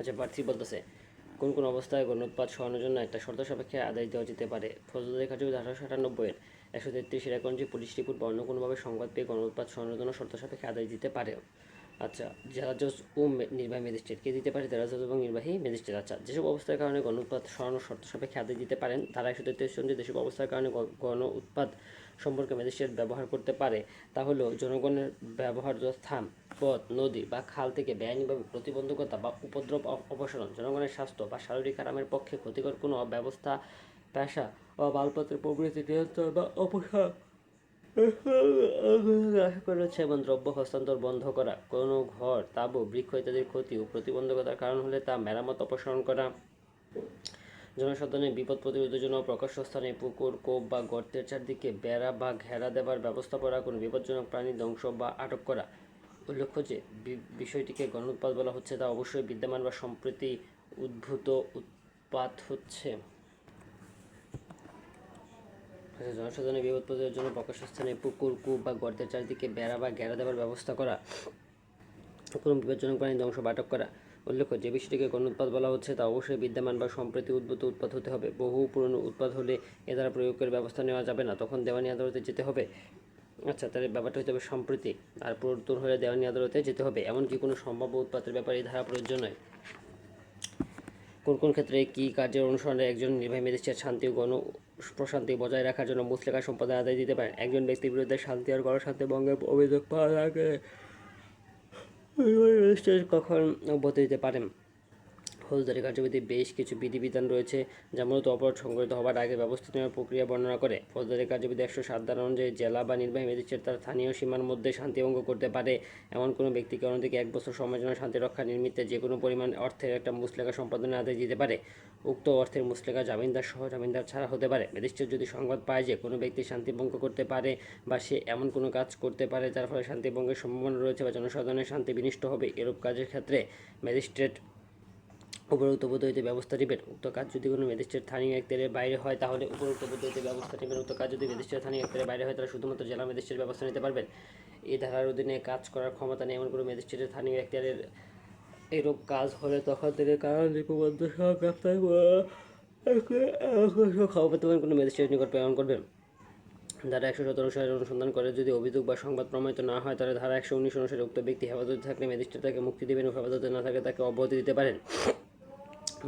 আচ্ছা, প্রার্থী বলতেছে কোন কোন অবস্থায় গণোৎপাত সরানোর জন্য একটা শর্ত সাপেক্ষে আদেশ দেওয়া যেতে পারে। ফৌজদারি কার্যবিধি 1898-এর 133 এর কোন পুলিশ রিপোর্ট বা অন্য কোনোভাবে সংবাদ পেয়ে গণোৎপাত সরানোর জন্য শর্ত সাপেক্ষে আদেশ দিতে পারে। আচ্ছা, জেলা জজ ও নির্বাহী ম্যাজিস্ট্রেট কে দিতে পারে? জেলা জজ এবং নির্বাহী ম্যাজিস্ট্রেট। আচ্ছা, যেসব অবস্থার কারণে গণ উৎপাত সরানোর শর্ত সাপেক্ষে আদেশ দিতে পারেন তারা 133 অনুযায়ী যেসব অবস্থার কারণে গণ উৎপাত সম্পর্কে ম্যাজিস্ট্রেট ব্যবহার করতে পারে তা হলো জনগণের ব্যবহার্য স্থান, পথ, নদী বা খাল থেকে বেআইনিভাবে প্রতিবন্ধকতা বা উপদ্রব অপসারণ, জনগণের স্বাস্থ্য বা শারীরিক আরামের পক্ষে ক্ষতিকর কোনো ব্যবস্থা, পেশা বা মালপত্রের প্রভৃতি নিয়ন্ত্রণ বা অপসারণ করেছে এবং দ্রব্য হস্তান্তর বন্ধ করা, কোনো ঘর, তাঁবু, বৃক্ষ ইত্যাদির ক্ষতি ও প্রতিবন্ধকতার কারণ হলে তা মেরামত অপসারণ করা, জনসাধারণের বিপদ প্রতিরোধের জন্য প্রকাশ্য স্থানে পুকুর, কূপ বা গর্তের চারদিকে বেড়া বা ঘেরা দেবার ব্যবস্থা করা, কোনো বিপজ্জনক প্রাণী ধ্বংস বা আটক করা। উল্লেখ্য যে বিষয়টিকে গণোৎপাত বলা হচ্ছে তা অবশ্যই বিদ্যমান বা সম্প্রতি উদ্ভূত উৎপাত হচ্ছে। জনসাধারণের বিপদ প্রতিরোধের জন্য প্রকাশ্য স্থানে পুকুর, কূপ বা গর্তের চারদিকে বেড়া বা ঘেরা দেবার ব্যবস্থা করা, কোনো বিপজ্জনক প্রাণী ধ্বংস বা আটক করা। উল্লেখ্য যে বিষয়টিকে গণোৎপাত বলা হচ্ছে তা অবশ্যই বিদ্যমান বা সম্প্রতি উদ্ভূত উৎপাত হতে হবে। বহু পুরনো উৎপাত হলে এ দ্বারা প্রয়োগের ব্যবস্থা নেওয়া যাবে না, তখন দেওয়ানি আদালতে যেতে হবে। আচ্ছা, তাহলে ব্যাপারটা হতে হবে সম্প্রতি, আর পুরাতন হলে দেওয়ানি আদালতে যেতে হবে। এমনকি কোনো সম্ভাব্য উৎপাতের ব্যাপারে এই ধারা প্রযোজ্য নয়। কোন কোন ক্ষেত্রে কী কার্যের অনুসরণে একজন নির্বাহী ম্যাজিস্ট্রেট শান্তি ও গণ প্রশান্তি বজায় রাখার জন্য মুচলেখা সম্পাদনের আদেশ দিতে পারেন? একজন ব্যক্তির বিরুদ্ধে শান্তি আর গণশান্তি ভঙ্গের অভিযোগ পাওয়া লাগে ম্যাজিস্ট্রেট কখন অব্যাহতি দিতে পারেন? ফৌজদারি কার্যবিধির বেশ কিছু বিধিবিধান রয়েছে যা মূলত অপরাধ সংঘটিত হবার আগে ব্যবস্থা নেওয়ার প্রক্রিয়া বর্ণনা করে। ফৌজদারি কার্যবিধি 107 ধারা অনুযায়ী জেলা বা নির্বাহী ম্যাজিস্ট্রেট তার স্থানীয় সীমার মধ্যে শান্তি ভঙ্গ করতে পারে এমন কোনো ব্যক্তিকে অনধিক 1 বছর সময়ের জন্য শান্তি রক্ষা নিমিত্তে যে কোনো পরিমাণ অর্থের একটা মুচলেখা সম্পাদনের আদেশ দিতে পারে। উক্ত অর্থের মুচলেখা জামিনদার সহ জামিনদার ছাড়া হতে পারে। ম্যাজিস্ট্রেট যদি সংবাদ পায় যে কোনো ব্যক্তি শান্তি ভঙ্গ করতে পারে বা সে এমন কোনো কাজ করতে পারে যার ফলে শান্তি ভঙ্গের সম্ভাবনা রয়েছে বা জনসাধারণের শান্তি বিনষ্ট হবে, এরূপ কাজের ক্ষেত্রে ম্যাজিস্ট্রেট উপরোক্ত পদ্ধতিতে ব্যবস্থা নেবেন। উক্ত কাজ যদি কোনো ম্যাজিস্ট্রেট স্থানীয় এখতিয়ারের বাইরে হয় তাহলে উপরোক্ত পদ্ধতিতে ব্যবস্থা নেবেন। উক্ত কাজ যদি ম্যাজিস্ট্রেট স্থানীয় এখতিয়ারের বাইরে হয় তাহলে শুধুমাত্র জেলা ম্যাজিস্ট্রেট ব্যবস্থা নিতে পারবেন। এই ধারার অধীনে কাজ করার ক্ষমতা নেই এমন কোনো ম্যাজিস্ট্রেটের স্থানীয় এখতিয়ারের এরূপ কাজ হলে তখন থেকে কারণ লিপিবদ্ধ সহ গ্রেপ্তার ক্ষমতাবান কোনো ম্যাজিস্ট্রেট নিকট প্রেরণ করবেন। ধারা 117 অনুসারে অনুসন্ধান করে যদি অভিযোগ বা সংবাদ প্রমাণিত না হয় তাহলে ধারা 119 অনুসারে উক্ত ব্যক্তি হেফাজতে থাকলে ম্যাজিস্ট্রেট তাকে মুক্তি দেবেন ও হেফাজতে না থাকলে তাকে অব্যাহতি দিতে পারেন।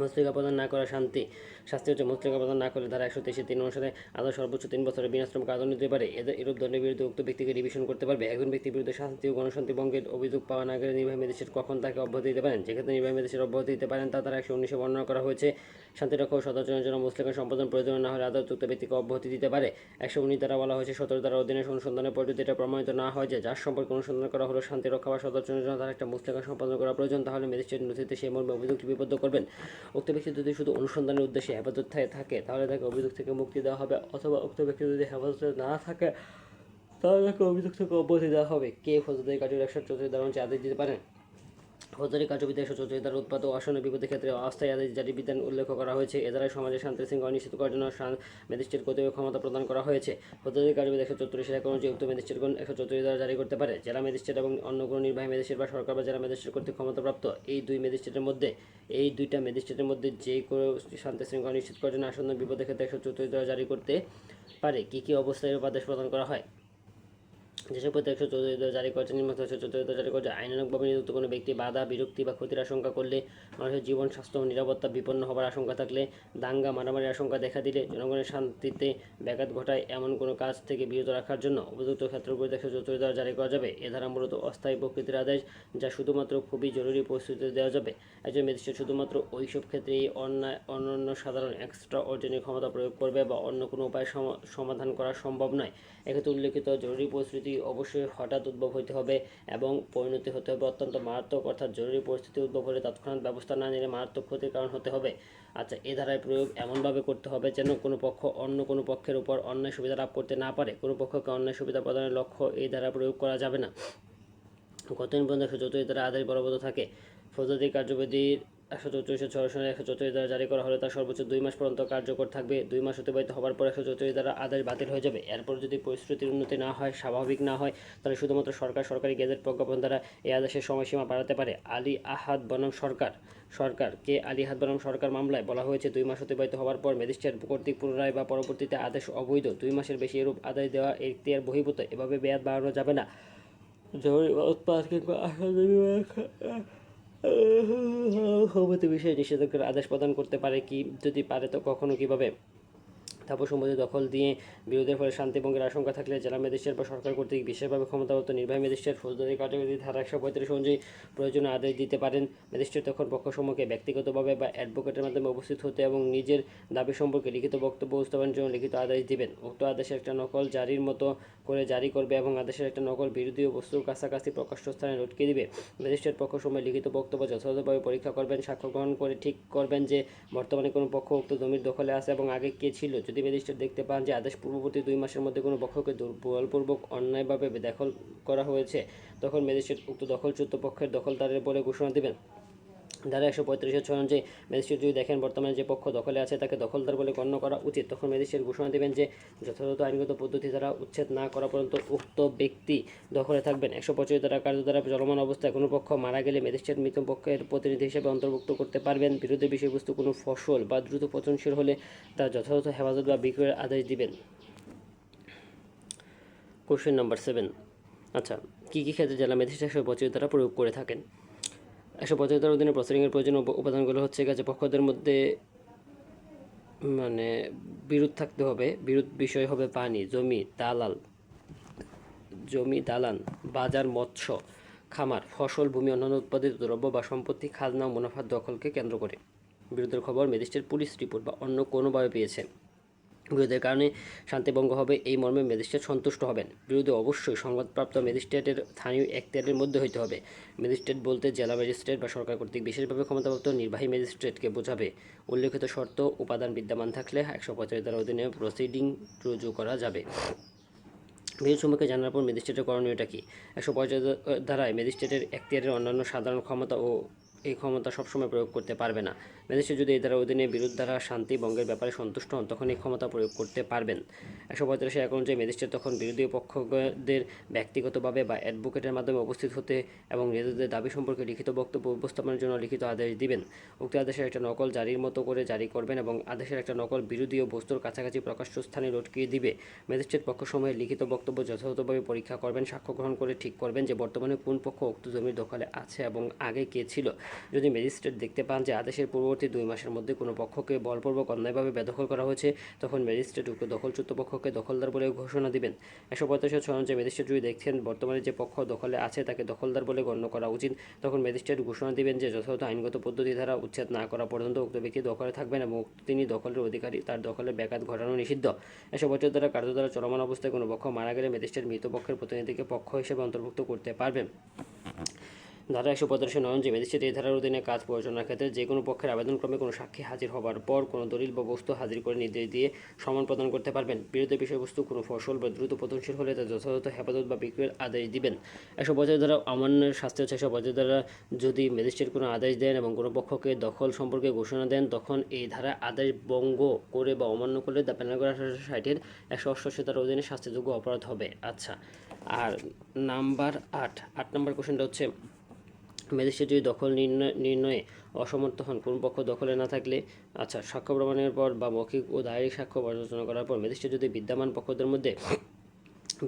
মুচলেখা প্রদান না করা শাস্তি হচ্ছে মুচলেখা প্রদান না করলে ধারা 123-3 অনুসারে আদালত সর্বোচ্চ 3 বছরের বিনাশ্রম কারাদণ্ড দিতে পারে। এরূপ দণ্ডের বিরুদ্ধে উক্ত ব্যক্তিকে রিভিশন করতে পারবে। একজন ব্যক্তির বিরুদ্ধে শান্তি ও গণশান্তি ভঙ্গের অভিযোগ পাওয়া না গেলে নির্বাহী ম্যাজিস্ট্রেট কখন তাকে অব্যাহতি দিতে পারেন? যেক্ষেত্রে নির্বাহী ম্যাজিস্ট্রেট অব্যাহতি দিতে পারেন তা ধারা 119-এ বর্ণনা করা হয়েছে। শান্তিরক্ষা ও সদাচরণের জন্য মুচলেখা সম্পাদন প্রয়োজন না হলে আদালত উক্ত ব্যক্তিকে অব্যাহতি দিতে পারে। 119 দ্বারা বলা হয়েছে 17 ধারার অধীনে অনুসন্ধানের পর যদি এটা প্রমাণিত না হয় যে যার সম্পর্কে অনুসন্ধান করা হলো শান্তি রক্ষা বা সদাচরণের জন্য তার একটা মুচলেখা সম্পাদন করা প্রয়োজন তাহলে ম্যাজিস্ট্রেট নথিতে সেই মর্মে অভিযোগ লিপিবদ্ধ করবেন। উক্ত ব্যক্তি যদি শুধু অনুসন্ধানের উদ্দেশ্যে হেফাজত থাকে তাহলে তাকে অভিযোগ থেকে মুক্তি দেওয়া হবে, অথবা উক্ত ব্যক্তি যদি হেফাজতে না থাকে তাহলে তাকে অভিযোগ থেকে অব্যাহতি দেওয়া হবে। কে ফৌজদারি কার্যবিধি 134 ধারা অনুযায়ী আদেশ দিতে পারেন? ফৌজদারি কার্যবিধি 134 ধারা উৎপাত ও আসন্ন বিপদের ক্ষেত্রে অস্থায়ী আদেশ জারির বিধান উল্লেখ করা হয়েছে। এ দ্বারা সমাজে শান্তি শৃঙ্খলা নিশ্চিত করার জন্য ম্যাজিস্ট্রেট কর্তৃপক্ষ ক্ষমতা প্রদান করা হয়েছে। ফৌজদারি কার্যবিধি 134 অনুযায়ী উক্ত ম্যাজিস্ট্রেটগণ 134 ধারা জারি করতে পারে। জেলা ম্যাজিস্ট্রেট এবং অন্য কোনো নির্বাহী ম্যাজিস্ট্রেট বা সরকার বা জেলা ম্যাজিস্ট্রেট কর্তৃক ক্ষমতাপ্রাপ্ত এই দুইটা ম্যাজিস্ট্রেটের মধ্যে যে কোনো শান্তি শৃঙ্খলা নিশ্চিত করার জন্য আসন্ন বিপদের ক্ষেত্রে 134 ধারা জারি করতে পারে। কী কী অবস্থায় এরূপ আদেশ প্রদান করা হয়? যেসব ক্ষেত্রে 134 জারি করেছে নিম্নোক্ত 134 জারি করেছে আইনানুগভাবে নিযুক্ত কোনো ব্যক্তি বাধা, বিরক্তি বা ক্ষতির আশঙ্কা করলে, মানুষের জীবন, স্বাস্থ্য ও নিরাপত্তা বিপন্ন হবার আশঙ্কা থাকলে, দাঙ্গা মারামারির আশঙ্কা দেখা দিলে, জনগণের শান্তিতে ব্যাঘাত ঘটায় এমন কোনো কাজ থেকে বিরত রাখার জন্য উপযুক্ত ক্ষেত্রগুলিতে 134 দ্বারা জারি করা যাবে। এ ধারা মূলত অস্থায়ী প্রকৃতির আদেশ যা শুধুমাত্র খুবই জরুরি পরিস্থিতিতে দেওয়া যাবে। একজন ম্যাজিস্ট্রেট শুধুমাত্র ওইসব ক্ষেত্রে এই অনন্য সাধারণ এক্সট্রা অর্ডিনারি ক্ষমতা প্রয়োগ করবে বা অন্য কোনো উপায় সমাধান করা সম্ভব নয়। এক্ষেত্রে উল্লেখিত জরুরি পরিস্থিতি অবশ্যই হঠাৎ উদ্ভব হতে হবে এবং পরিণতি হতে হবে অত্যন্ত মারাত্মক, অর্থাৎ জরুরি পরিস্থিতি উদ্ভব হলে তৎক্ষণাৎ ব্যবস্থা না নিলে মারাত্মক ক্ষতির কারণ হতে হবে। আচ্ছা, এ ধারার প্রয়োগ এমনভাবে করতে হবে যেন কোনো পক্ষ অন্য কোনো পক্ষের উপর অন্যায় সুবিধা লাভ করতে না পারে। কোনো পক্ষকে অন্যায় সুবিধা প্রদানের লক্ষ্য এই ধারা প্রয়োগ করা যাবে না। কতদিন পর্যন্ত 134 ধারা আদেশ বলবৎ থাকে? ফৌজদারি কার্যবিধির 134 134 দ্বারা জারি করা হলে তা সর্বোচ্চ 2 মাস পর্যন্ত কার্যকর থাকবে। 2 মাস অতিবাহিত হওয়ার পর 134 দ্বারা আদেশ বাতিল হয়ে যাবে। এরপর যদি পরিস্থিতির উন্নতি না হয়, স্বাভাবিক না হয়, তাহলে শুধুমাত্র সরকারি গেজেট প্রজ্ঞাপন দ্বারা এই আদেশের সময়সীমা বাড়াতে পারে। আলী আহাদ বনাম সরকার মামলায় বলা হয়েছে 2 মাস অতিবাহিত হওয়ার পর ম্যাজিস্ট্রেট কর্তৃক পুনরায় বা পরবর্তীতে আদেশ অবৈধ। 2 মাসের বেশি এরূপ আদেশ দেওয়া এখতিয়ার বহির্ভূত। এভাবে মেয়াদ বাড়ানো যাবে না। জরুরি উৎপাদ কিংবা সম্মতি বিষয়ে নিষেধাজ্ঞার আদেশ প্রদান করতে পারে কি, যদি পারে তো কখনো কিভাবে? স্থাপন সম্পত্তি দখল দিয়ে বিরোধের ফলে শান্তি ভঙ্গের আশঙ্কা থাকলে জেলা ম্যাজিস্ট্রেট বা সরকার কর্তৃক বিশেষভাবে ক্ষমতাপ্রাপ্ত নির্বাহী ম্যাজিস্ট্রেট ফৌজদারি কার্যবিধি ধারা 135 অনুযায়ী প্রয়োজনীয় আদেশ দিতে পারেন। ম্যাজিস্ট্রেট তখন পক্ষসমূহকে ব্যক্তিগতভাবে বা অ্যাডভোকেটের মাধ্যমে উপস্থিত হতে এবং নিজের দাবি সম্পর্কে লিখিত বক্তব্য উপস্থাপনের জন্য লিখিত আদেশ দিবেন। উক্ত আদেশের একটা নকল জারির মতো করে জারি করবে এবং আদেশের একটা নকল বিরোধী বস্তুর কাছাকাছি প্রকাশ্য স্থানে লটকে দিবে। ম্যাজিস্ট্রেট পক্ষসমূহ লিখিত বক্তব্য যথাযথভাবে পরীক্ষা করবেন, সাক্ষ্য গ্রহণ করে ঠিক করবেন যে বর্তমানে কোনো পক্ষ উক্ত জমির দখলে আছে এবং আগে কে ছিল। যদি ম্যাজিস্ট্রেট দেখতে পান যে আদেশ পূর্ববর্তী 2 মাসের মধ্যে কোনো পক্ষকে বলপূর্বক অন্যায়ভাবে দখল করা হয়েছে, তখন ম্যাজিস্ট্রেট উক্ত দখলচ্যুত পক্ষের দখলদারের বলে ঘোষণা দেবেন। ধারা 135 অনুযায়ী ম্যাজিস্ট্রেট যদি দেখেন বর্তমানে যে পক্ষ দখলে আছে তাকে দখলদার বলে গণ্য করা উচিত, তখন ম্যাজিস্ট্রেট ঘোষণা দেবেন যে যথাযথ আইনগত পদ্ধতি দ্বারা উচ্ছেদ না করা পর্যন্ত উক্ত ব্যক্তি দখলে থাকবেন। 125 ধারা কার্যধারা চলমান অবস্থায় কোনো পক্ষ মারা গেলে ম্যাজিস্ট্রেট মৃত পক্ষের প্রতিনিধি হিসেবে অন্তর্ভুক্ত করতে পারবেন। বিরোধের বিষয়বস্তু কোনো ফসল বা দ্রুত পচনশীল হলে তার যথাযথ হেফাজত বা বিক্রয়ের আদেশ দিবেন। Question number 7। আচ্ছা, কী কী ক্ষেত্রে জেলা ম্যাজিস্ট্রেট 125 ধারা প্রয়োগ করে থাকেন? 125 ধারার অধীনে প্রসিডিংয়ের প্রয়োজনীয় উপাদানগুলো হচ্ছে গেছে পক্ষদের মধ্যে বিরোধ থাকতে হবে। বিরোধ বিষয় হবে পানি, জমি দালান, বাজার, মৎস্য খামার, ফসল, ভূমি, অন্যান্য উৎপাদিত দ্রব্য বা সম্পত্তি, খাজনা ও মুনাফার দখলকে কেন্দ্র করে। বিরোধের খবর ম্যাজিস্ট্রেট পুলিশ রিপোর্ট বা অন্য কোনোভাবে পেয়েছে। বিরোধের কারণে শান্তিভঙ্গ হবে এই মর্মে ম্যাজিস্ট্রেট সন্তুষ্ট হবেন। বিরোধে অবশ্যই সংবাদপ্রাপ্ত ম্যাজিস্ট্রেটের স্থানীয় এখতিয়ারের মধ্যে হইতে হবে। ম্যাজিস্ট্রেট বলতে জেলা ম্যাজিস্ট্রেট বা সরকার কর্তৃক বিশেষভাবে ক্ষমতাপ্রাপ্ত নির্বাহী ম্যাজিস্ট্রেটকে বোঝাবে। উল্লেখিত শর্ত উপাদান বিদ্যমান থাকলে 145 ধারার অধীনে প্রসিডিং রুজু করা যাবে। বিরোধ সম্পর্কে জানার পর ম্যাজিস্ট্রেটের করণীয়টা কি? 145 ধারায় ম্যাজিস্ট্রেটের এখতিয়ারের অন্যান্য সাধারণ ক্ষমতা ও এই ক্ষমতা সবসময় প্রয়োগ করতে পারবে না। ম্যাজিস্ট্রেট যদি এই ধারার অধীনে বিরোধ দ্বারা শান্তি ভঙ্গের ব্যাপারে সন্তুষ্ট হন, তখন এই ক্ষমতা প্রয়োগ করতে পারবেন। 145 এক অনুযায়ী ম্যাজিস্ট্রেট তখন বিরোধী পক্ষদের ব্যক্তিগতভাবে বা অ্যাডভোকেটের মাধ্যমে উপস্থিত হতে এবং নিজেদের দাবি সম্পর্কে লিখিত বক্তব্য উপস্থাপনের জন্য লিখিত আদেশ দিবেন। উক্ত আদেশের একটা নকল জারির মতো করে জারি করবেন এবং আদেশের একটা নকল বিরোধী বস্তুর কাছাকাছি প্রকাশ্য স্থানে লটকিয়ে দিবে। ম্যাজিস্ট্রেট পক্ষসমূহের লিখিত বক্তব্য যথাযথভাবে পরীক্ষা করবেন, সাক্ষ্য গ্রহণ করে ঠিক করবেন যে বর্তমানে কোন পক্ষ উক্ত জমির দখলে আছে এবং আগে কে ছিল। যদি ম্যাজিস্ট্রেট দেখতে পান যে আদেশের পূর্ববর্তী 2 মাসের মধ্যে কোনো পক্ষকে বলপূর্বক অন্যায়ভাবে বেদখল করা হয়েছে, তখন ম্যাজিস্ট্রেট উক্ত দখলচ্যুত পক্ষকে দখলদার বলে ঘোষণা দিবেন। 145 অনুযায়ী ম্যাজিস্ট্রেট যদি দেখছেন বর্তমানে যে পক্ষ দখলে আছে তাকে দখলদার বলে গণ্য করা উচিত, তখন ম্যাজিস্ট্রেট ঘোষণা দিবেন যে যথাযথ আইনগত পদ্ধতি দ্বারা উচ্ছেদ না করা পর্যন্ত উক্ত ব্যক্তি দখলে থাকবেন এবং তিনি দখলের অধিকারী, তার দখলের ব্যাঘাত ঘটানো নিষিদ্ধ। 145 ধারা কার্যধারা চলমান অবস্থায় কোনো পক্ষ মারা গেলে ম্যাজিস্ট্রেট মৃত পক্ষের প্রতিনিধিকে পক্ষ হিসেবে অন্তর্ভুক্ত করতে পারবেন। ধারা 115 অনুযায়ী ম্যাজিস্ট্রেট এই ধারার অধীনে কাজ পরিচালনার ক্ষেত্রে যে কোনো পক্ষের আবেদনক্রমে কোনো সাক্ষী হাজির হওয়ার পর কোনো দলিল বা বস্তু হাজির করে নির্দেশ দিয়ে সম্মান প্রদান করতে পারবেন। বিরোধের বিষয়বস্তু কোনো ফসল বা দ্রুত পতনশীল হলে তার যথাযথ হেফাজত বা বিক্রয়ের আদেশ দিবেন। 125 ধারা অমান্যের শাস্তি হচ্ছে 125 ধারা যদি ম্যাজিস্ট্রেট কোনো আদেশ দেন এবং কোনো পক্ষকে দখল সম্পর্কে ঘোষণা দেন, তখন এই ধারা আদেশ ভঙ্গ করে বা অমান্য করলে দ্য পেনাল কোড 1860 188 ধারার অধীনে শাস্তিযোগ্য অপরাধ হবে। আচ্ছা, আর নাম্বার 8 নম্বর কোশ্চেনটা হচ্ছে ম্যাজিস্ট্রেট যদি দখল নির্ণয়ে অসমর্থ হন, কোন পক্ষ দখলে না থাকলে, আচ্ছা, সাক্ষ্য প্রমাণের পর বা মৌখিক ও দায়ের সাক্ষ্য পর্যালোচনা করার পর ম্যাজিস্ট্রেট যদি বিদ্যমান পক্ষদের মধ্যে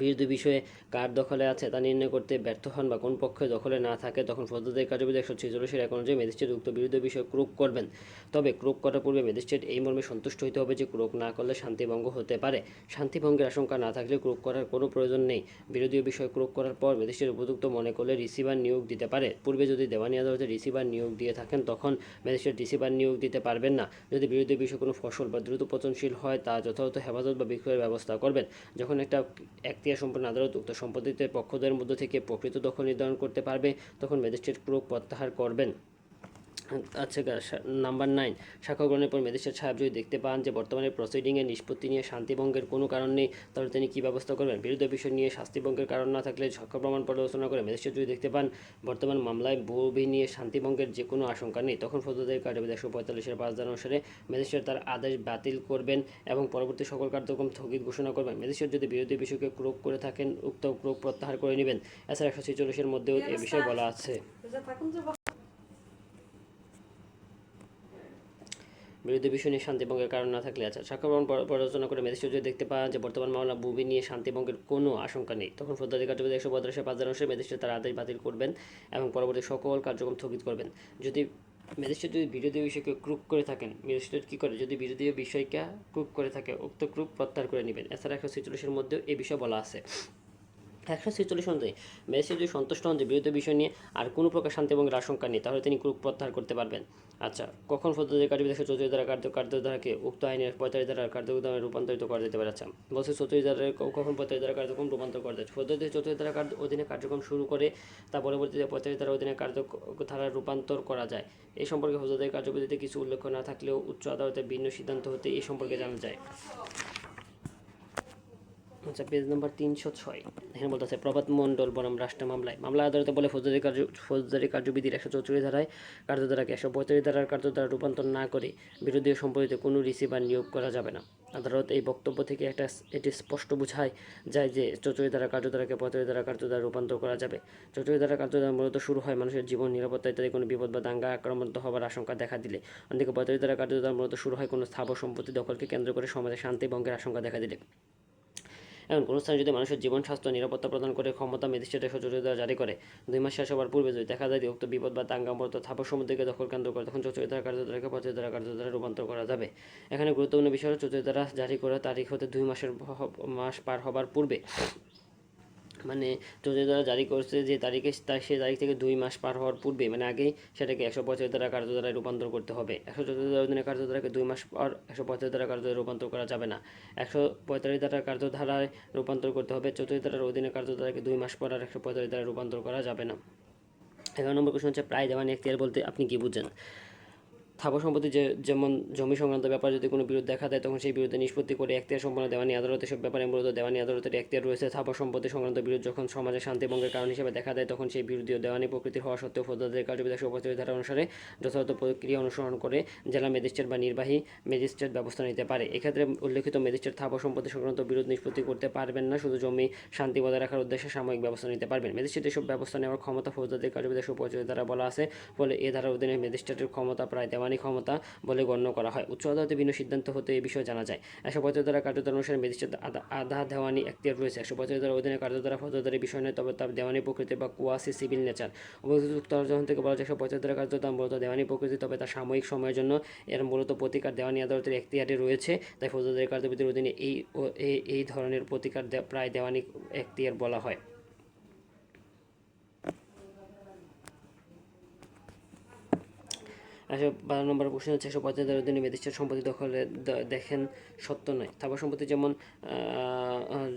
বিরোধী বিষয়ে কার দখলে আছে তা নির্ণয় করতে ব্যর্থ হন বা কোন পক্ষে দখলে না থাকে, তখন ফৌজদারি কার্যবিধি 146 এক অনুযায়ী ম্যাজিস্ট্রেট উক্ত বিরোধী বিষয়ে ক্রোক করবেন। তবে ক্রোক করার পূর্বে ম্যাজিস্ট্রেট এই মর্মে সন্তুষ্ট হতে হবে যে ক্রোক না করলে শান্তিভঙ্গ হতে পারে। শান্তিভঙ্গের আশঙ্কা না থাকলে ক্রোক করার কোনো প্রয়োজন নেই। বিরোধী বিষয়ে ক্রোক করার পর ম্যাজিস্ট্রেট উপযুক্ত মনে করলে রিসিভার নিয়োগ দিতে পারে। পূর্বে যদি দেওয়ানি আদালতে রিসিভার নিয়োগ দিয়ে থাকেন, তখন ম্যাজিস্ট্রেট রিসিভার নিয়োগ দিতে পারবেন না। যদি বিরোধী বিষয়ে কোনো ফসল বা দ্রুত পচনশীল হয়, তা যথাযথ হেফাজত বা বিক্রয়ের ব্যবস্থা করবেন। যখন একটা এখতিয়ার সম্পন্ন আদালত উক্ত সম্পত্তিতে পক্ষদের মধ্য থেকে প্রকৃত দখল নির্ধারণ করতে পারবে, তখন ম্যাজিস্ট্রেট ক্রোক প্রত্যাহার করবেন। আচ্ছা নাম্বার 9, সাক্ষ্য গ্রহণের পর ম্যাজিস্ট্রেট সাহেব যদি দেখতে পান যে বর্তমানে প্রসিডিংয়ের নিষ্পত্তি নিয়ে শান্তিভঙ্গের কোনো কারণ নেই, তাহলে তিনি কী ব্যবস্থা করবেন? বিরুদ্ধ বিষয় নিয়ে শাস্তিভঙ্গের কারণ না থাকলে সাক্ষ্য প্রমাণ পর্যালোচনা করে ম্যাজিস্ট্রেট যদি দেখতে পান বর্তমান মামলায় বহুবি নিয়ে শান্তিভঙ্গের যে কোনো আশঙ্কা নেই, তখন ফৌজদারি কার্যবিধি 145-এর 5 ধারা অনুসারে ম্যাজিস্ট্রেট তার আদেশ বাতিল করবেন এবং পরবর্তী সকল কার্যক্রম স্থগিত ঘোষণা করবেন। ম্যাজিস্ট্রেট যদি বিরোধী বিষয়কে ক্রোক করে থাকেন উক্ত ক্রোক প্রত্যাহার করে নেবেন। এছাড়া 146-এর মধ্যেও এ বিষয়ে বলা আছে। বিরোধী বিষয় নিয়ে শান্তিভঙ্গের কারণ না থাকলে সাক্ষ্য প্রমাণ পর্যালোচনা করে ম্যাজিস্ট্রেট যদি দেখতে পান যে বর্তমান মামলা বুবি নিয়ে শান্তিভঙ্গের কোনো আশঙ্কা নেই, তখন ফৌজদারি কার্যবিধি 145-এর 5 ধারা অনুসারে ম্যাজিস্ট্রেট তার আদেশ বাতিল করবেন এবং পরবর্তী সকল কার্যক্রম স্থগিত করবেন। যদি ম্যাজিস্ট্রেট যদি বিরোধী বিষয়কে ক্রুক করে থাকেন, ম্যাজিস্ট্রেট কী করে? যদি বিরোধী বিষয়কে ক্রুক করে থাকে উক্ত ক্রুক প্রত্যাহার করে নেবেন। এছাড়া 146-এর মধ্যেও এই বিষয়ে বলা আছে। 146 অনুযায়ী ম্যাজিস্ট্রেট যদি সন্তুষ্ট হন যে বিরোধী বিষয় নিয়ে আর কোনো প্রকার শান্তিভঙ্গের আশঙ্কা নেই, তাহলে তিনি ক্রুক প্রত্যাহার করতে পারবেন। আচ্ছা, কখন ফৌজদারি কার্যবিধি 144 দ্বারা কার্যধারাকে উক্ত আইনের 45 দ্বারা কার্যক্রমে রূপান্তরিত করা যেতে পারে? আচ্ছা, বলছে 44 দ্বারা কখন 45 দ্বারা কার্যক্রম রূপান্তর করা যায়? ফৌজদারি 44 দ্বারা অধীনে কার্যক্রম শুরু করে তা পরবর্তীতে 45 দ্বারা অধীনে কার্যধারা রূপান্তর করা যায়। এই সম্পর্কে ফৌজদারি কার্যবিধিতে কিছু উল্লেখ না থাকলেও উচ্চ আদালতের ভিন্ন সিদ্ধান্ত হতে এই সম্পর্কে জানা যায়। আচ্ছা, পেজ নাম্বার 306 এখানে বলতেছে প্রভাত মণ্ডল বনাম রাষ্ট্র মামলা আদালতে বলে ফৌজদারি কার্যবিধির 144 ধারায় কার্যধারাকে 145 ধারার কার্যধারা রূপান্তর না করে বিরোধী সম্পর্কিত কোনো রিসিভার নিয়োগ করা যাবে না। আদালত এই বক্তব্য থেকে এটি স্পষ্ট বোঝায় যায় যে 44 ধারা কার্যধারাকে 45 ধারা কার্যধারা রূপান্তর করা যাবে। 44 ধারা কার্যধারা মূলত শুরু হয় মানুষের জীবন নিরাপত্তা ইত্যাদি কোনো বিপদ বা দাঙ্গা আক্রমণ হওয়ার আশঙ্কা দেখা দিলে। অন্যদিকে 45 ধারা কার্যধারা মূলত শুরু হয় কোনো স্থাবর সম্পত্তি দখলকে কেন্দ্র করে সমাজে শান্তি ভঙ্গের আশঙ্কা দেখা দিলে। এখন কোনো স্থানে যদি মানুষের জীবন স্বাস্থ্য নিরাপত্তা প্রদান করে ক্ষমতা ম্যাজিস্ট্রেটের 144 ধারা জারি করে 2 মাস শেষ হওয়ার পূর্বে যদি দেখা যায় যে উক্ত বিপদ বা দাঙ্গামূলত স্থাবর সম্পত্তিকে দখল কেন্দ্র করে, তখন 44 ধারা কার্যধারাকে 45 ধারা কার্যধারা রূপান্তর করা যাবে। এখানে গুরুত্বপূর্ণ বিষয় হলো 44 ধারা জারি করার তারিখ হতে 2 মাস পার হবার পূর্বে, মানে 44 ধারা জারি করছে যে তারিখে সেই তারিখ থেকে 2 মাস পার হওয়ার পূর্বে, মানে আগেই সেটাকে 145 ধারা কার্যধারায় রূপান্তর করতে হবে। 144 ধারা অধীনে কার্যধারাকে 2 মাস পর 145 ধারা কার্যধারায় রূপান্তর করা যাবে না। 145 ধারা কার্যধারায় রূপান্তর করতে হবে। 44 ধারার অধীনে কার্যধারাকে 2 মাস পর আর 145 ধারায় রূপান্তর করা যাবে না। 11 নম্বর কোশ্চেন হচ্ছে প্রায় দেওয়ানি এখতিয়ার বলতে আপনি কি বুঝেন? স্থাবর সম্পত্তি যেমন জমি সংক্রান্ত ব্যাপারে যদি কোনো বিরোধ দেখা দেয়, তখন সেই বিরুদ্ধে নিষ্পত্তি করে এখতিয়ার সম্পন্ন দেওয়ানি আদালত। এসব ব্যাপারে মূলত দেওয়ানি আদালতের এখতিয়ার রয়েছে। স্থাবর সম্পত্তি সংক্রান্ত বিরোধ যখন সমাজে শান্তিভঙ্গের কারণ হিসেবে দেখা দেয়, তখন সেই বিরোধীয় দেওয়ানি প্রকৃতির হওয়া সত্ত্বেও ফৌজদারি কার্যবিধি 145 ধারা অনুসারে যথাযথ প্রক্রিয়া অনুসরণ করে জেলা ম্যাজিস্ট্রেট বা নির্বাহী ম্যাজিস্ট্রেট ব্যবস্থা নিতে পারে। এক্ষেত্রে উল্লেখিত ম্যাজিস্ট্রেট স্থাবর সম্পত্তি সংক্রান্ত বিরোধ নিষ্পত্তি করতে পারবেন না, শুধু জমি শান্তি বজায় রাখার উদ্দেশ্যে সাময়িক ব্যবস্থা নিতে পারবেন। ম্যাজিস্ট্রেট এসব ব্যবস্থা নেওয়ার ক্ষমতা ফৌজদারি কার্যবিধি 145 ধারা বলা আছে বলে এ ধারার অধীনে ম্যাজিস্ট্রেটের ক্ষমতা প্রায় দেওয়ানি ক্ষমতা বলে গণ্য করা হয়। উচ্চ আদালতে ভিন্ন সিদ্ধান্ত হতে এই বিষয়ে জানা যায়। 145 ধারা কার্যধারা অনুসারে ম্যাজিস্ট্রেট আধা দেওয়ানি এখতিয়ার রয়েছে। 145 ধারা অধীনে কার্যধারা ফৌজদারি বিষয় নয়, তবে তার দেওয়ানি প্রকৃতি বা কুয়াসি সিভিল নেচার। উপযুক্ত যখন থেকে বলা যায় 145 ধারা কার্যধারা মূলত দেওয়ানি প্রকৃতি, তবে তার সাময়িক সময়ের জন্য এর মূলত প্রতিকার দেওয়ানি আদালতের এখতিয়ারে রয়েছে। তাই ফৌজদারি কার্যবিধির অধীনে এই ধরনের প্রতিকার প্রায় দেওয়ানি এখতিয়ার বলা হয়। আচ্ছা, 12 নম্বর কোশ্চেন হচ্ছে 145 ধারার অধীনে ম্যাজিস্ট্রেট সম্পত্তি দখলে দেখেন সত্য নয়। স্থাবর সম্পত্তি যেমন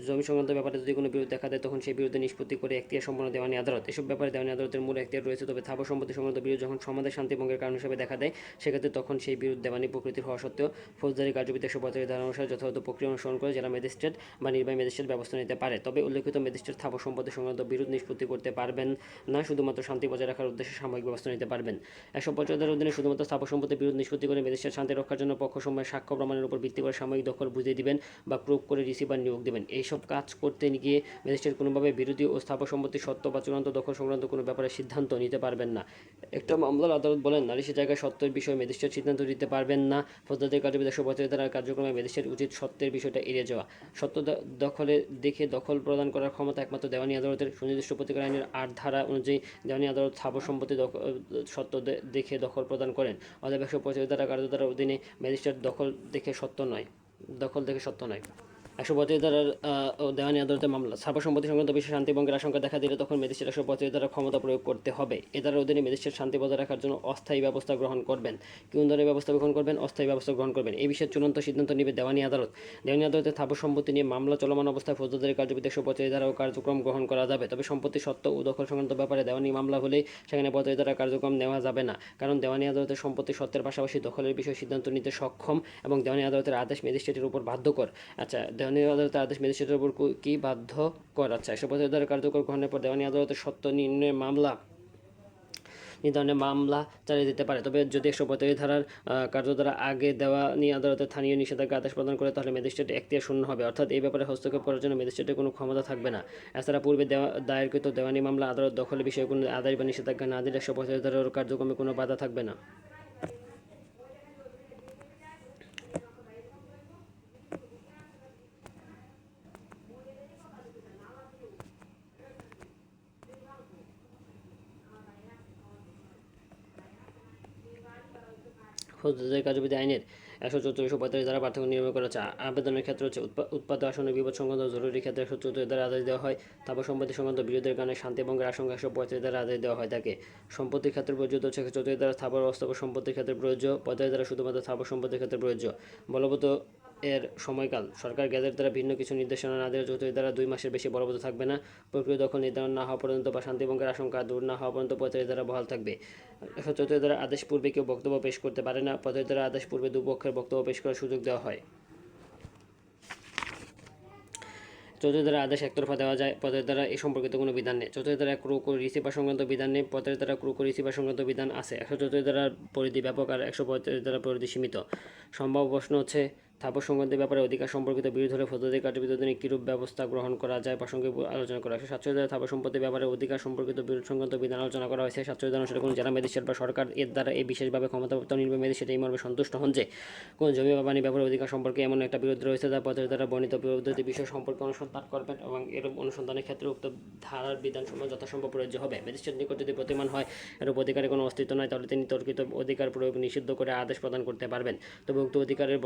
জমি সংক্রান্ত ব্যাপারে যদি কোনো বিরোধ দেখা দেয়, তখন সেই বিরুদ্ধে নিষ্পত্তি করে এখতিয়ার সম্পন্ন দেওয়ানি আদালত। এসব ব্যাপারে দেওয়ানি আদালতের মূল এখতিয়ার রয়েছে, তবে স্থাবর সম্পত্তি সংক্রান্ত বিরোধ যখন সমাজের শান্তিভঙ্গের কারণ হিসেবে দেখা দেয়, সেক্ষেত্রে তখন সেই বিরোধ দেওয়ানি প্রকৃতির হওয়া সত্ত্বেও ফৌজদারি কার্যবিধি 145 ধারা অনুসারে যথাযথ প্রক্রিয়া অনুসরণ করে জেলা ম্যাজিস্ট্রেট বা নির্বাহী ম্যাজিস্ট্রেট ব্যবস্থা নিতে পারে। তবে উল্লেখিত ম্যাজিস্ট্রেট স্থাবর সম্পত্তি সংক্রান্ত বিরোধ নিষ্পত্তি করতে পারবেন না, শুধুমাত্র শান্তি বজায় রাখার উদ্দেশ্যে সাময়িক ব্যবস্থা নিতে পারবেন। 145 ধারার অধীনে শুধুমাত্র স্থাবর সম্পত্তি বিরোধ নিষ্পত্তি করে ম্যাজিস্ট্রেট শান্তি রক্ষার জন্য পক্ষ সময় সাক্ষ্য প্রমাণের উপর ভিত্তি করে সাময়িক দখল বুঝিয়ে দিবেন বা প্রয়োগ করে রিসিভার নিয়োগ দেবেন। এইসব কাজ করতে গিয়ে ম্যাজিস্ট্রেট কোনোভাবে বিরোধী ও স্থাবর সম্পত্তির সত্য বা চূড়ান্ত দখল সংক্রান্ত কোনো ব্যাপারে সিদ্ধান্ত নিতে পারবেন না। একটা মামলার আদালত বলেন নালিশি জায়গায় সত্যের বিষয়ে ম্যাজিস্ট্রেট সিদ্ধান্ত দিতে পারবেন না। ফৌজদারি কার্যবিধি 145 ধারার কার্যক্রমে ম্যাজিস্ট্রেট উচিত সত্যের বিষয়টা এড়িয়ে যাওয়া। সত্য দখলে দেখে দখল প্রদান করার ক্ষমতা একমাত্র দেওয়ানি আদালতের। সুনির্দিষ্ট প্রতিকার আইনের 8 ধারা অনুযায়ী দেওয়ানি আদালত স্থাবর সম্পত্তি সত্য দেখে দখল প্রদান করেন। অতএব 145 ধারা কার্যধারার অধীনে ম্যাজিস্ট্রেট দখল দেখে সত্য নয়। 135 ধারার দেওয়ানি আদালতে মামলা স্থাবর সম্পত্তি সংক্রান্ত বিষয়ে শান্তি ভঙ্গের আশঙ্কা দেখা দিলে তখন ম্যাজিস্ট্রেট 135 ধারার ক্ষমতা প্রয়োগ করতে হবে। এ ধারার অধীনে ম্যাজিস্ট্রেট শান্তি বজায় রাখার জন্য অস্থায়ী ব্যবস্থা গ্রহণ করবেন। কোন ধরনের ব্যবস্থা গ্রহণ করবেন? অস্থায়ী ব্যবস্থা গ্রহণ করবেন। এই বিষয়ে চূড়ান্ত সিদ্ধান্ত নেবে দেওয়ানি আদালত। দেওয়ানি আদালতে স্থাবর সম্পত্তি নিয়ে মামলা চলমান অবস্থায় ফৌজদারি কার্যবিধি 135 ধারা ও কার্যক্রম গ্রহণ করা যাবে। তবে সম্পত্তি সত্ত্ব ও দখল সংক্রান্ত ব্যাপারে দেওয়ানি মামলা হলে সেখানে 35 ধারা কার্যক্রম নেওয়া যাবে না, কারণ দেওয়ানি আদালতের সম্পত্তি সত্ত্বের পাশাপাশি দখলের বিষয়ে সিদ্ধান্ত নিতে সক্ষম এবং দেওয়ানি আদালতের আদেশ ম্যাজিস্ট্রেটের উপর বাধ্যকর। আচ্ছা, দেওয়ানি আদালতের আদেশ ম্যাজিস্ট্রেটের উপর কি বাধ্যকর? আচ্ছা, 135 ধারা কার্যকর গ্রহণের পর দেওয়ানি আদালতের সত্ত্ব নির্ধারণে মামলা চালিয়ে দিতে পারে। তবে যদি 135 ধারার কার্যধারা আগে দেওয়ানি আদালতের স্থানীয় নিষেধাজ্ঞা আদেশ প্রদান করে তাহলে ম্যাজিস্ট্রেট এখতিয়ার শূন্য হবে, অর্থাৎ এই ব্যাপারে হস্তক্ষেপ করার জন্য ম্যাজিস্ট্রেটের কোনো ক্ষমতা থাকবে না। এছাড়া পূর্বে দায়েরকৃত দেওয়ানি মামলা আদালত দখলের বিষয়ে কোনো আদেশ বা নিষেধাজ্ঞা না দিলে 135 ধারার কার্যক্রমে কোনো বাধা থাকবে না। ফৌজদারি কার্যবিধি আইনের 134-145 ধারা পার্থক্য নির্ণয় করা হচ্ছে। আবেদনের ক্ষেত্রে হচ্ছে উৎপাদ আসনের বিপদ সংক্রান্ত জরুরি ক্ষেত্রে 134 ধারা আদেশ দেওয়া হয়। স্থাবর সম্পত্তি সংক্রান্ত বিরোধের কারণে শান্তি ভঙ্গের আশঙ্কা 135 ধারা আদেশ দেওয়া হয় থাকে। সম্পত্তির ক্ষেত্রে প্রযোজ্য হচ্ছে 134 ধারা, স্থাবর অস্থাবর সম্পত্তির ক্ষেত্রে প্রযোজ্য। 45 ধারা শুধুমাত্র স্থাবর সম্পত্তির ক্ষেত্রে প্রযোজ্য। বলবৎ এর সময়কাল সরকার গ্যাজেট দ্বারা ভিন্ন কিছু নির্দেশনা না দিলে 34 ধারা 2 মাসের বেশি বলবৎ থাকবে না। প্রক্রিয়া দখল নির্ধারণ না হওয়া পর্যন্ত বা শান্তিভঙ্গের আশঙ্কা দূর না হওয়া পর্যন্ত 45 ধারা বহাল থাকবে। 134 ধারা আদেশ পূর্বে কেউ বক্তব্য পেশ করতে পারে না। 45 ধারা আদেশ পূর্বে দুপক্ষের বক্তব্য পেশ করার সুযোগ দেওয়া হয়। 34 ধারা আদেশ একতরফা দেওয়া যায়। 45 ধারা এ সম্পর্কিত কোনো বিধান নেই। 44 ধারা ক্রুক ও রিসিভার সংক্রান্ত বিধান নেই। 45 ধারা ক্রুক ও রিসিভার সংক্রান্ত বিধান আছে। 134 ধারার পরিধি ব্যাপক আর 145 ধারা পরিধি সীমিত। সম্ভাব্য প্রশ্ন হচ্ছে স্থাবর সংক্রান্ত ব্যাপারে অধিকার সম্পর্কিত বিরোধ হলে ফৌজদারি কার্যবিধি অধীনে কীরূপ ব্যবস্থা গ্রহণ করা যায় প্রাসঙ্গিক আলোচনা করা। 147 ধারা স্থাবর সম্পত্তির ব্যাপারে অধিকার সম্পর্কিত বিরোধ সংক্রান্ত বিধান আলোচনা করা হয়েছে। 47 ধারা অনুসারে কোনো জেলা ম্যাজিস্ট্রেট বা সরকার এর দ্বারা এই বিশেষভাবে ক্ষমতাপ্রাপ্ত নির্বাহী ম্যাজিস্ট্রেট এই মর্মে সন্তুষ্ট হন যে কোনো জমি বা বাণী ব্যাপারে অধিকার সম্পর্কে এমন একটা বিরোধ রয়েছে যা 45 ধারা বর্ণিত বিরোধী বিষয় সম্পর্কে অনুসন্ধান করবেন এবং এর অনুসন্ধানের ক্ষেত্রে উক্ত ধারার বিধানসমূহ যথাসম্ভব প্রযোজ্য হবে। ম্যাজিস্ট্রেট নিকট যদি প্রতিমান হয় এরূপ অধিকারের কোনো অস্তিত্ব নয় তাহলে তিনি তর্কিত অধিকার প্রয়োগ নিষিদ্ধ করে আদেশ প্রদান করতে পারবেন। তবে উক্ত অধিকারের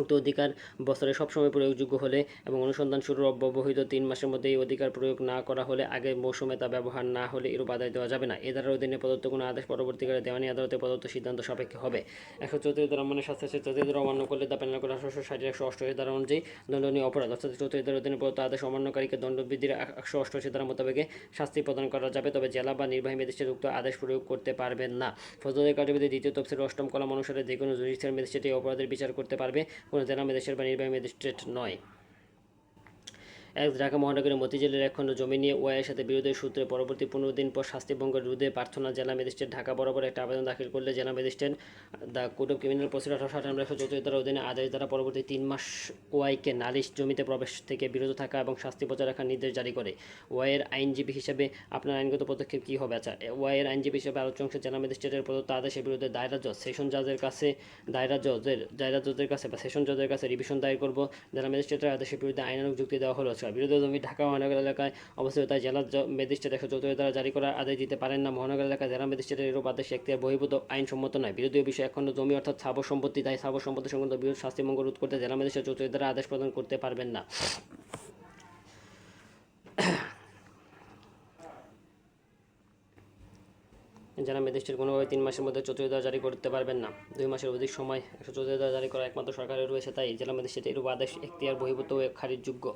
উক্ত অধিকার বছরে সবসময় প্রয়োগযোগ্য হলে এবং অনুসন্ধান শুরুর অব্যবহিত 3 মাসের মধ্যে এই অধিকার প্রয়োগ না করা হলে আগের মৌসুমে তা ব্যবহার না হলে এরূপ আদায় দেওয়া যাবে না। এ ধারার অধীনে প্রদত্ত কোনো আদেশ পরবর্তীকালে দেওয়ানি আদালতে প্রদত্ত সিদ্ধান্ত সাপেক্ষে হবে। 134 ধারা মানে শাস্তি 34 ধারা অমান্য করলে তা পেনাল কোড 160 188 ধারা অনুযায়ী দণ্ডনীয় অপরাধ, অর্থাৎ 34 ধারার অধীনে প্রদত্ত আদেশ অমান্যকারীকে দণ্ডবিধির 188 ধারা মোতাবেকে শাস্তি প্রদান করা যাবে। তবে জেলা বা নির্বাহী ম্যাজিস্ট্রেট উক্ত আদেশ প্রয়োগ করতে পারবেন না। ফৌজদারি কার্যবিধি 2য় তফসিলের 8ম কলাম অনুসারে যে কোনো জুডিশিয়াল ম্যাজিস্ট্রেট এই অপরাধের বিচার করতে পারবে, কোনো জেলা ম্যাজিস্ট্রেট বা নির্বাহী ম্যাজিস্ট্রেট নয়। ঢাকা মহানগরের মতিঝিলের এক খণ্ড জমি নিয়ে ওয়াইয়ের সাথে বিরোধের সূত্রে পরবর্তী 15 দিন পর শাস্তিভঙ্গের রোধে প্রার্থনা জেলা ম্যাজিস্ট্রেট ঢাকা বরাবর একটা আবেদন দাখিল করলে জেলা magistrate the code of criminal procedure 1898 ধারার অধীনে আদেশ দ্বারা পরবর্তী 3 মাস ওয়াইকে নালিশ জমিতে প্রবেশ থেকে বিরত থাকা এবং শাস্তি বজায় রাখার নির্দেশ জারি করে। ওয়াইয়ের আইনজীবী হিসেবে আপনার আইনগত পদক্ষেপ কী হবে? আচ্ছা, ওয়াইয়ের আইনজীবী হিসেবে আলোচ্য অংশে জেলা ম্যাজিস্ট্রেটের প্রদত্ত আদেশের বিরুদ্ধে দায়রা জজ, সেশন জজের কাছে বা সেশন জজের কাছে রিভিশন দায়ের করব। জেলা ম্যাজিস্ট্রেটের আদেশের বিরুদ্ধে আইনানুগ যুক্তি দেওয়া হলো বিরোধী জমি ঢাকা মহানগর এলাকায় অবস্থিত, তাই জেলা ম্যাজিস্ট্রেট 134 দ্বারা জারি করার আদেশ দিতে পারেন না। মহানগর এলাকায় জেলা ম্যাজিস্ট্রেটের এরূপ আদেশ এখতিয়ার বহির্ভূত আইনসম্মত নয়। বিরোধীয় বিষয় এক খণ্ড জমি অর্থাৎ স্থাবর সম্পত্তি, তাই স্থাবর সম্পত্তি সংক্রান্ত বিরোধ শাস্তিভঙ্গ রোধ করতে জেলা ম্যাজিস্ট্রেট 34 দ্বারা আদেশ প্রদান করতে পারবেন না। জেলা ম্যাজিস্ট্রেট কোনোভাবে 3 মাসের মধ্যে 34 দ্বারা জারি করতে পারবেন না। 2 মাসের অধিক সময় 134 দ্বারা জারি করা একমাত্র সরকারের রয়েছে, তাই জেলা ম্যাজিস্ট্রেট এরূপ আদেশ এখতিয়ার বহির্ভূত ও খারিজযোগ্য।